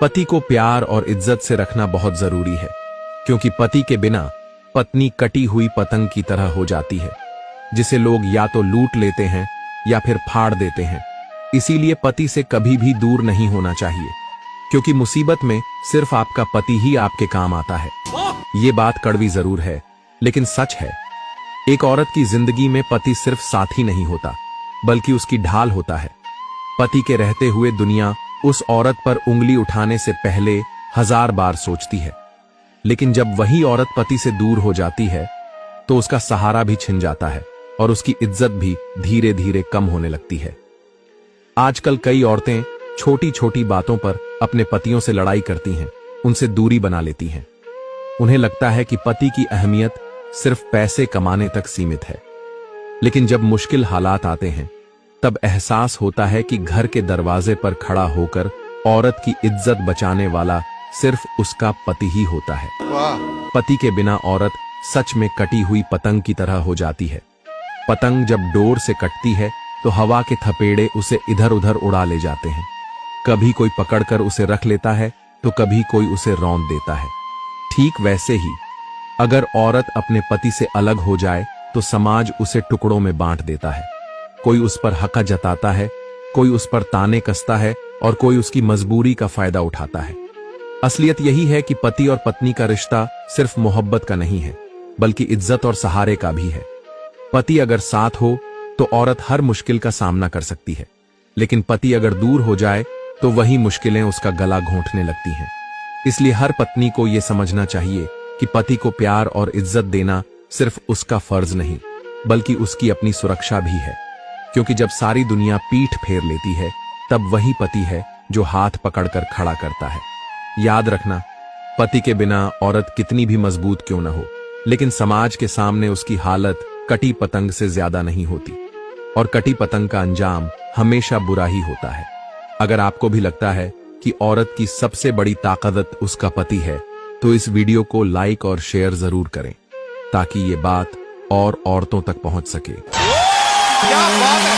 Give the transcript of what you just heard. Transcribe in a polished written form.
पति को प्यार और इज्जत से रखना बहुत जरूरी है, क्योंकि पति के बिना पत्नी कटी हुई पतंग की तरह हो जाती है, जिसे लोग या तो लूट लेते हैं या फिर फाड़ देते हैं। इसीलिए पति से कभी भी दूर नहीं होना चाहिए, क्योंकि मुसीबत में सिर्फ आपका पति ही आपके काम आता है। ये बात कड़वी जरूर है, लेकिन सच है। एक औरत की जिंदगी में पति सिर्फ साथी नहीं होता, बल्कि उसकी ढाल होता है। पति के रहते हुए दुनिया उस औरत पर उंगली उठाने से पहले 1000 बार सोचती है, लेकिन जब वही औरत पति से दूर हो जाती है तो उसका सहारा भी छिन जाता है और उसकी इज्जत भी धीरे धीरे कम होने लगती है। आजकल कई औरतें छोटी छोटी बातों पर अपने पतियों से लड़ाई करती हैं, उनसे दूरी बना लेती हैं। उन्हें लगता है कि पति की अहमियत सिर्फ पैसे कमाने तक सीमित है, लेकिन जब मुश्किल हालात आते हैं तब एहसास होता है कि घर के दरवाजे पर खड़ा होकर औरत की इज्जत बचाने वाला सिर्फ उसका पति ही होता है। पति के बिना औरत सच में कटी हुई पतंग की तरह हो जाती है। पतंग जब डोर से कटती है तो हवा के थपेड़े उसे इधर उधर उड़ा ले जाते हैं। कभी कोई पकड़कर उसे रख लेता है तो कभी कोई उसे रौंद देता है। ठीक वैसे ही अगर औरत अपने पति से अलग हो जाए तो समाज उसे टुकड़ों में बांट देता है। कोई उस पर हक जताता है, कोई उस पर ताने कसता है और कोई उसकी मजबूरी का फायदा उठाता है। असलियत यही है कि पति और पत्नी का रिश्ता सिर्फ मोहब्बत का नहीं है, बल्कि इज्जत और सहारे का भी है। पति अगर साथ हो तो औरत हर मुश्किल का सामना कर सकती है, लेकिन पति अगर दूर हो जाए तो वही मुश्किलें उसका गला घोंटने लगती हैं। इसलिए हर पत्नी को यह समझना चाहिए कि पति को प्यार और इज्जत देना सिर्फ उसका फर्ज नहीं, बल्कि उसकी अपनी सुरक्षा भी है। क्योंकि जब सारी दुनिया पीठ फेर लेती है तब वही पति है जो हाथ पकड़कर खड़ा करता है। याद रखना, पति के बिना औरत कितनी भी मजबूत क्यों न हो, लेकिन समाज के सामने उसकी हालत कटी पतंग से ज्यादा नहीं होती, और कटी पतंग का अंजाम हमेशा बुरा ही होता है। अगर आपको भी लगता है कि औरत की सबसे बड़ी ताकत उसका पति है, तो इस वीडियो को लाइक और शेयर जरूर करें, ताकि ये बात और औरतों तक पहुंच सके। क्या बात है।